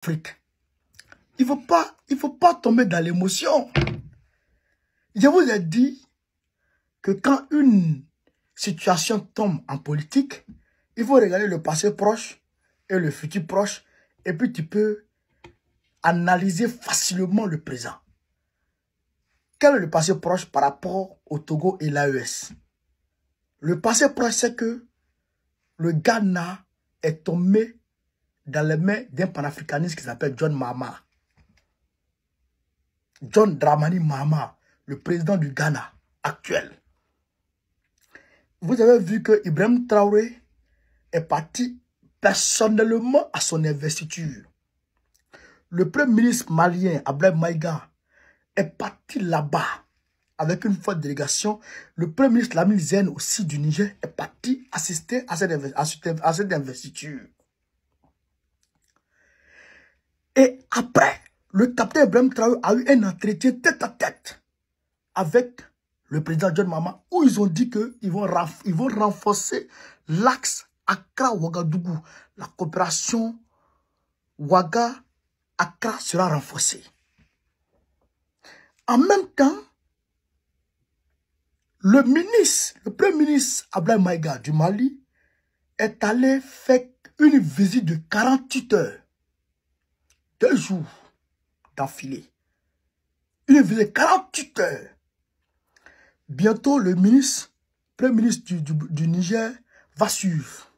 Afrique. Il ne faut pas tomber dans l'émotion. Je vous ai dit que quand une situation tombe en politique, il faut regarder le passé proche et le futur proche, et puis tu peux analyser facilement le présent. Quel est le passé proche par rapport au Togo et l'AES? Le passé proche, c'est que le Ghana est tombé dans les mains d'un panafricaniste qui s'appelle John Mahama. John Dramani Mahama, le président du Ghana actuel. Vous avez vu que Ibrahim Traoré est parti personnellement à son investiture. Le premier ministre malien, Abdoulaye Maïga, est parti là-bas avec une forte délégation. Le premier ministre Lamine Zen aussi du Niger est parti assister à cette investiture. Et après, le capitaine Ibrahim Traoré a eu un entretien tête à tête avec le président John Mahama, où ils ont dit qu'ils vont renforcer l'axe Accra-Ouagadougou. La coopération Ouaga-Accra sera renforcée. En même temps, le premier ministre Abdoulaye Maïga du Mali est allé faire une visite de 48 heures, 2 jours d'affilée. Une visite de 48 heures. Bientôt, le premier ministre du Niger va suivre.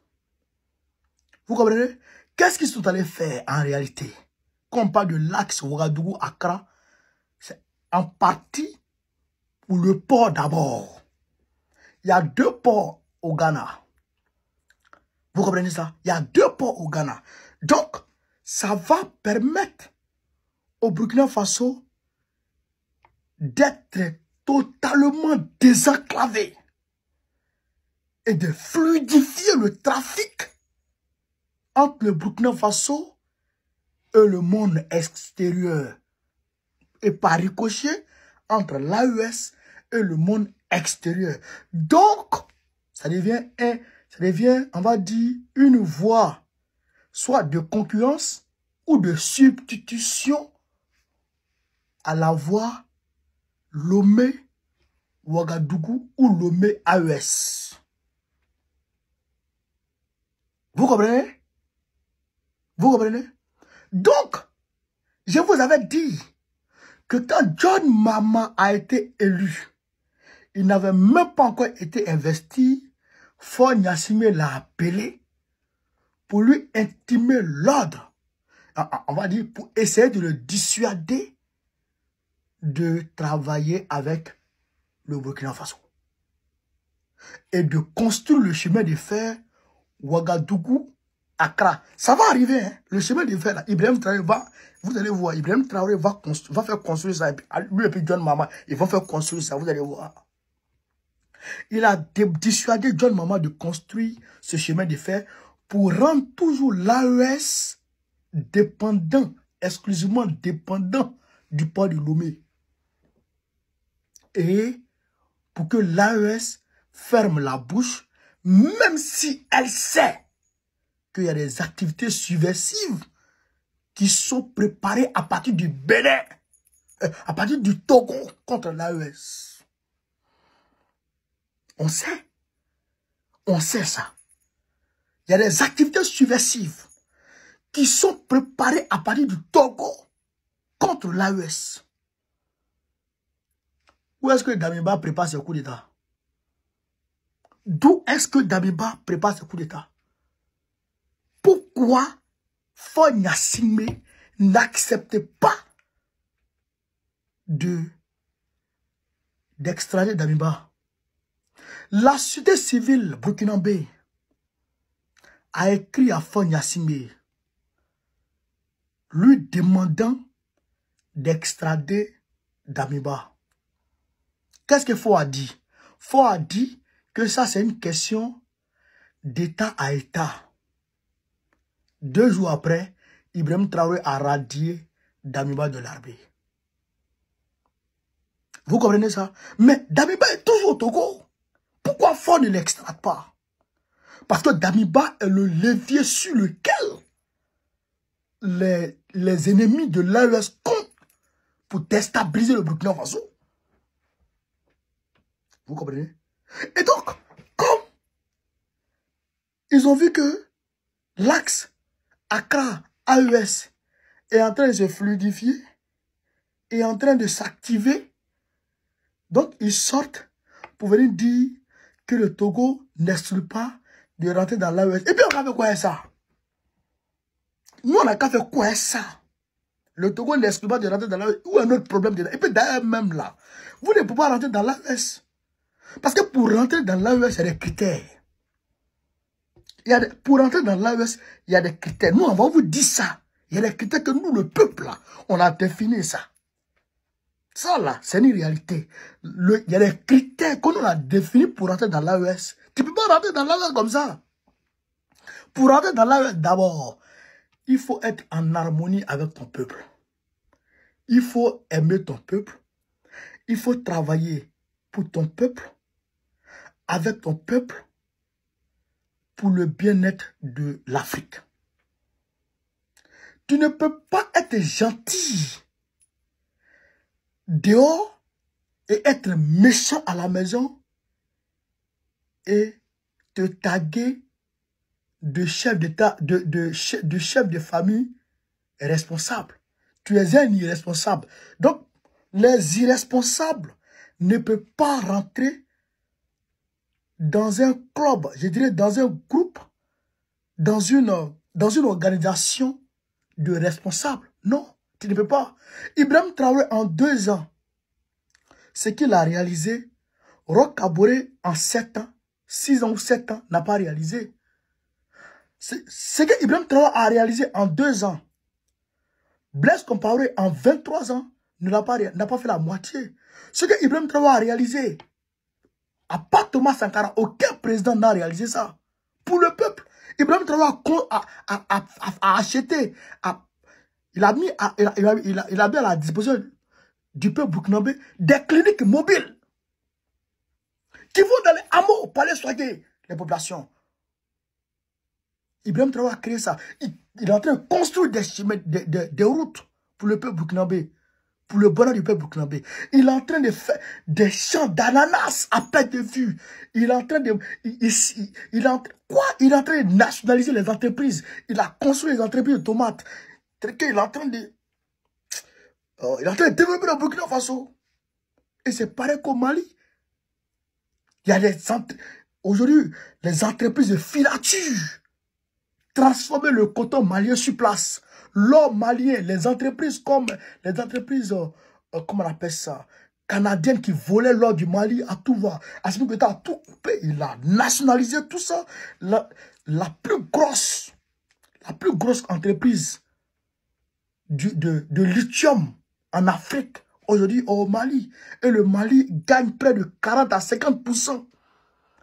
Vous comprenez? Qu'est-ce qu'ils sont allés faire en réalité? Quand on parle de l'axe Ouagadougou-Accra, c'est en partie pour le port d'abord. Il y a 2 ports au Ghana. Vous comprenez ça? Il y a 2 ports au Ghana. Donc, ça va permettre au Burkina Faso d'être totalement désenclavé et de fluidifier le trafic entre le Burkina Faso et le monde extérieur. Et par ricochet, entre l'AES et le monde extérieur. Donc, ça devient, on va dire, une voie soit de concurrence ou de substitution à la voie Lomé-Ouagadougou ou Lomé-AES. Vous comprenez? Vous comprenez? Donc, je vous avais dit que quand John Mahama a été élu, il n'avait même pas encore été investi. Faure Gnassingbé l'a appelé pour lui intimer l'ordre. On va dire pour essayer de le dissuader de travailler avec le Burkina Faso. Et de construire le chemin de fer Ouagadougou-Accra. Ça va arriver, hein? Le chemin de fer, là, Ibrahim Traoré va, vous allez voir, Ibrahim Traoré va faire construire ça. Lui et puis John Mahama, ils vont faire construire ça, vous allez voir. Il a dissuadé John Mahama de construire ce chemin de fer pour rendre toujours l'AES dépendant, exclusivement dépendant du port de Lomé. Et pour que l'AES ferme la bouche, même si elle sait qu'il y a des activités subversives qui sont préparées à partir du Bénin, à partir du Togo contre l'AES. On sait ça. Il y a des activités subversives qui sont préparées à partir du Togo contre l'AES. Où est-ce que Damiba prépare ses coups d'État? D'où est-ce que Damiba prépare ses coups d'État? Pourquoi Faure Gnassingbé n'accepte pas d'extrader Damiba? La société civile burkinabé a écrit à Faure Gnassingbé lui demandant d'extrader Damiba. Qu'est-ce que Faure a dit? Faure a dit que ça c'est une question d'État à État. 2 jours après, Ibrahim Traoré a radié Damiba de l'armée. Vous comprenez ça? Mais Damiba est toujours au Togo. Pourquoi Faure ne l'extrade pas? Parce que Damiba est le levier sur lequel les ennemis de l'AES comptent pour déstabiliser le Burkina Faso. Vous comprenez? Et donc, comme ils ont vu que l'axe Accra-AES est en train de se fluidifier, est en train de s'activer, donc ils sortent pour venir dire que le Togo n'exclut pas de rentrer dans l'AES. Et puis on a fait quoi ça? Nous on a qu'à faire quoi ça? Le Togo n'exclut pas de rentrer dans l'AES. Où est notre problème dedans? Et puis d'ailleurs même là, vous ne pouvez pas rentrer dans l'AES. Parce que pour rentrer dans l'AES, il y a des critères. Pour rentrer dans l'AES, il y a des critères. Nous, on va vous dire ça. Il y a des critères que nous, le peuple, là, on a défini ça. Ça, là, c'est une réalité. Il y a des critères qu'on a définis pour rentrer dans l'AES. Tu ne peux pas rentrer dans l'AES comme ça. Pour rentrer dans l'AES, d'abord, il faut être en harmonie avec ton peuple. Il faut aimer ton peuple. Il faut travailler pour ton peuple, avec ton peuple, pour le bien-être de l'Afrique. Tu ne peux pas être gentil dehors et être méchant à la maison et te taguer de chef d'État, de chef de famille responsable. Tu es un irresponsable. Donc, les irresponsables ne peuvent pas rentrer dans un club, je dirais dans un groupe, dans une organisation de responsables. Non, tu ne peux pas. Ibrahim Traoré en 2 ans, ce qu'il a réalisé, Roch Kaboré en 7 ans, 6 ans ou 7 ans, n'a pas réalisé. Ce que Ibrahim Traoré a réalisé en 2 ans, Blaise Compaoré en 23 ans, n'a pas fait la moitié. Ce que Ibrahim Traoré a réalisé, à part Thomas Sankara, aucun président n'a réalisé ça. Pour le peuple, Ibrahim Traoré a acheté, il a mis à la disposition du peuple burkinabé des cliniques mobiles qui vont dans les hameaux pour aller soigner les populations. Ibrahim Traoré a créé ça. Il est en train de construire des routes pour le peuple burkinabé, pour le bonheur du peuple burkinabé. Il est en train de faire des champs d'ananas à perte de vue. Il est en train de... Il est en train de nationaliser les entreprises. Il a construit les entreprises de tomates. Il est en train de... il est en train de développer le Burkina Faso. Et c'est pareil qu'au Mali. Il y a des... Aujourd'hui, les entreprises de filature. Transformer le coton malien sur place. L'or malien, les entreprises comme les entreprises, comment on appelle ça, canadiennes qui volaient l'or du Mali à tout va. Assimi Goïta a tout coupé. Il a nationalisé tout ça. La plus grosse entreprise de lithium en Afrique, aujourd'hui au Mali. Et le Mali gagne près de 40 à 50%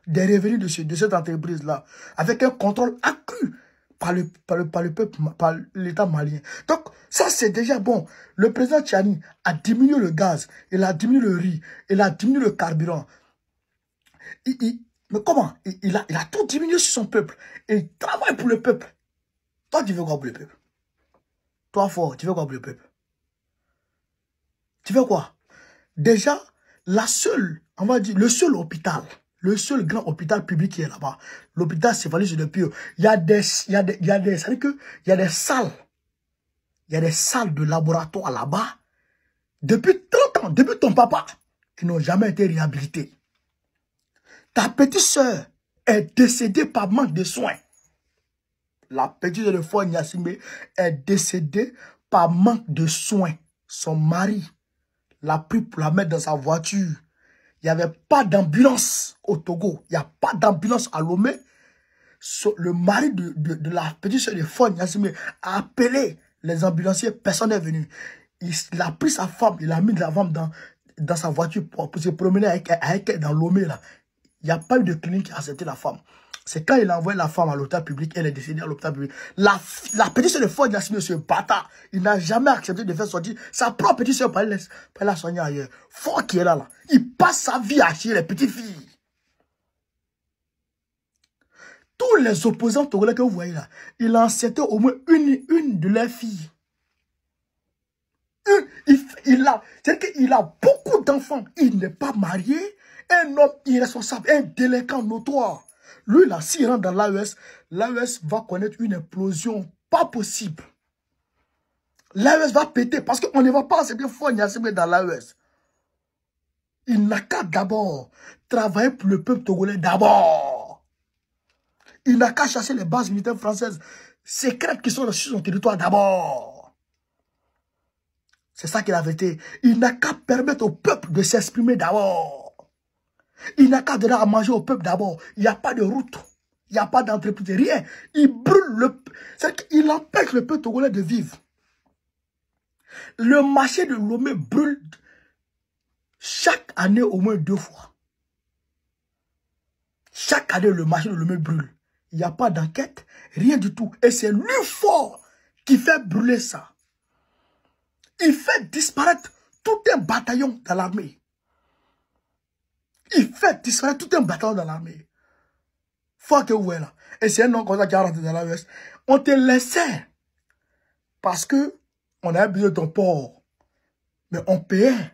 des revenus de cette entreprise-là, avec un contrôle accru par le peuple, par l'État malien. Donc, ça c'est déjà bon. Le président Tchani a diminué le gaz, il a diminué le riz, il a diminué le carburant. Mais comment? Il a tout diminué sur son peuple. Et il travaille pour le peuple. Toi, tu veux quoi pour le peuple? Toi, fort, tu veux quoi pour le peuple? Tu veux quoi? Déjà, on va dire, le seul hôpital, le seul grand hôpital public qui est là-bas, l'hôpital Céphalus de Pio, il y a des salles, il y a des salles de laboratoire là-bas, depuis 30 ans, depuis ton papa, qui n'ont jamais été réhabilités. Ta petite sœur est décédée par manque de soins. La petite de foi Nyassimbe est décédée par manque de soins. Son mari l'a pris pour la mettre dans sa voiture. Il n'y avait pas d'ambulance au Togo. Il n'y a pas d'ambulance à Lomé. Le mari de la petite soeur de foi Nyassimbe a appelé les ambulanciers. Personne n'est venu. Il a pris sa femme. Il a mis la femme dans sa voiture pour se promener avec elle dans Lomé. Il n'y a pas eu de clinique qui a accepté la femme. C'est quand il a envoyé la femme à l'hôpital public, elle est décédée à l'hôpital public. La petite soeur de foi Nyassimbe, ce bâtard, il n'a jamais accepté de faire sortir sa propre petite soeur pour aller la soigner ailleurs. Fort qui est là. Il passe sa vie à chier les petites filles. Tous les opposants togolais que vous voyez là, il a enceinté au moins une de leurs filles. C'est-à-dire qu'il a beaucoup d'enfants. Il n'est pas marié. Un homme irresponsable, un délinquant notoire. Lui, là, s'il rentre dans l'AES va connaître une implosion pas possible. L'AES va péter parce qu'on ne va pas accepter Faure Gnassingbé dans l'AES. Il n'a qu'à d'abord travailler pour le peuple togolais d'abord. Il n'a qu'à chasser les bases militaires françaises secrètes qui sont sur son territoire d'abord. C'est ça qu'il a vérité. Il n'a qu'à permettre au peuple de s'exprimer d'abord. Il n'a qu'à donner à manger au peuple d'abord. Il n'y a pas de route. Il n'y a pas d'entreprise, rien. Il brûle le... C'est-à-dire qu'il empêche le peuple togolais de vivre. Le marché de Lomé brûle chaque année au moins 2 fois. Chaque année, le marché de Lomé brûle. Il n'y a pas d'enquête, rien du tout. Et c'est lui fort qui fait brûler ça. Il fait disparaître tout un bataillon dans l'armée. Il fait disparaître tout un bataillon dans l'armée. Faut que vous voyez là. Et c'est un homme comme ça qui a rentré dans l'AES. On te laissait. Parce que on avait besoin de ton port. Mais on payait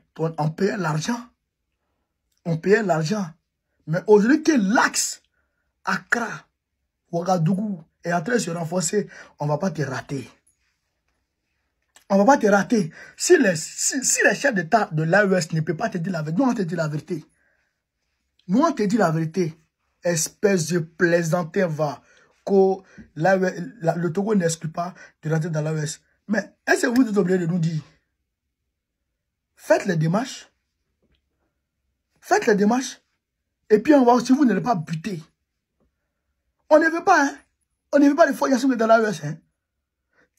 l'argent. On payait l'argent. Mais aujourd'hui que l'axe Accra, Ouagadougou est en train de se renforcer, on ne va pas te rater. On ne va pas te rater. Si les chefs d'État de l'AES ne peuvent pas te dire la vérité, nous on te dit la vérité. Nous on te dit la vérité. Espèce de plaisantin va. Que le Togo n'exclut pas de rentrer dans l'AES. Mais est-ce que vous êtes obligé de nous dire? Faites les démarches. Faites les démarches. Et puis on va, si vous n'allez pas buter. On ne veut pas, hein. On ne veut pas les Faure Gnassingbé dans l'AES, hein.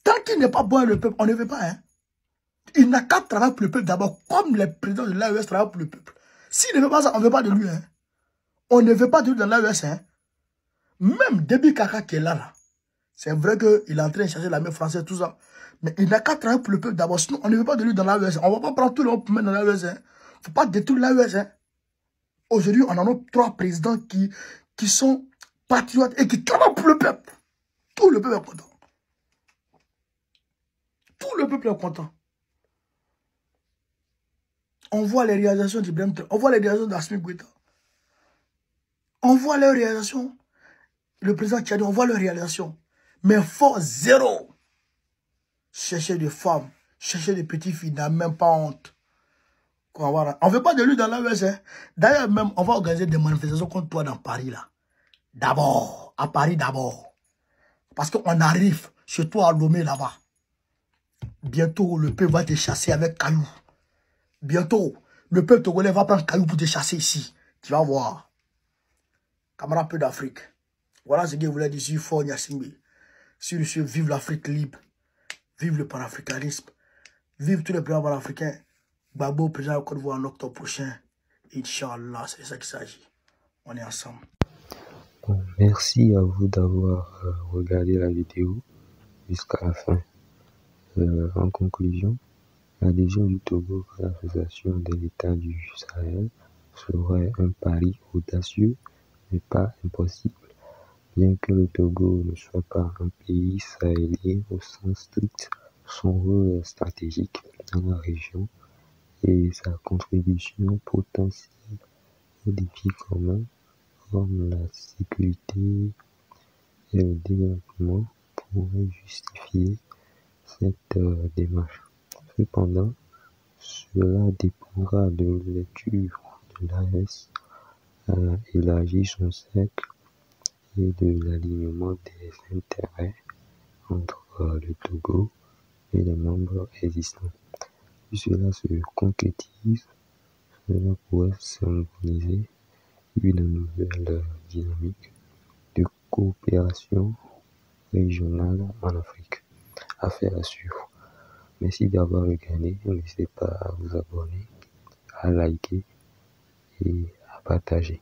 Tant qu'il n'est pas bon le peuple, on ne veut pas, hein. Il n'a qu'à travailler pour le peuple d'abord, comme les présidents de l'AES travaillent pour le peuple. S'il ne veut pas ça, on ne veut pas de lui, hein. On ne veut pas de lui dans l'AES, hein. Même Déby Kaka qui est là, c'est vrai qu'il est en train de chercher l'armée française, tout ça. Mais il n'a qu'à travailler pour le peuple d'abord. Sinon, on ne veut pas de lui dans l'AES. On ne va pas prendre tout le monde pour mettre dans l'AES. Il ne faut pas détruire l'AES. Hein. Aujourd'hui, on en a 3 présidents qui sont patriotes et qui travaillent pour le peuple. Tout le peuple est content. Tout le peuple est content. On voit les réalisations d'Ibrahim Traoré. On voit les réalisations d'Assimi Goïta. On voit les réalisations. Le président Tchadi, on voit leurs réalisations. Mais Faure, zéro. Chercher des femmes, chercher des petites filles, n'a même pas honte. On ne veut pas de lui dans l'AES. Hein. D'ailleurs, même, on va organiser des manifestations contre toi dans Paris, là. D'abord. À Paris, d'abord. Parce qu'on arrive chez toi à Lomé, là-bas. Bientôt, le peuple va te chasser avec cailloux. Bientôt, le peuple togolais va prendre cailloux pour te chasser ici. Tu vas voir. Camarade peu d'Afrique. Voilà ce qu'il voulait dire sur Faure Gnassingbé. Sur ce, vive l'Afrique libre. Vive le panafricanisme. Vive tous les présidents panafricains. Gbagbo, président de Côte d'Ivoire en octobre prochain. Inch'Allah, c'est ça qu'il s'agit. On est ensemble. Bon, merci à vous d'avoir regardé la vidéo jusqu'à la fin. En conclusion, l'adhésion du Togo à l'association de l'État du Sahel serait un pari audacieux, mais pas impossible. Bien que le Togo ne soit pas un pays sahélien au sens strict, son rôle stratégique dans la région et sa contribution potentielle aux défis communs comme la sécurité et le développement pourraient justifier cette démarche. Cependant, cela dépendra de l'ouverture de l'AES à élargir son cercle et de l'alignement des intérêts entre le Togo et les membres existants. Si cela se concrétise, cela pourrait symboliser une nouvelle dynamique de coopération régionale en Afrique. Affaire à suivre. Merci d'avoir regardé. N'hésitez pas à vous abonner, à liker et à partager.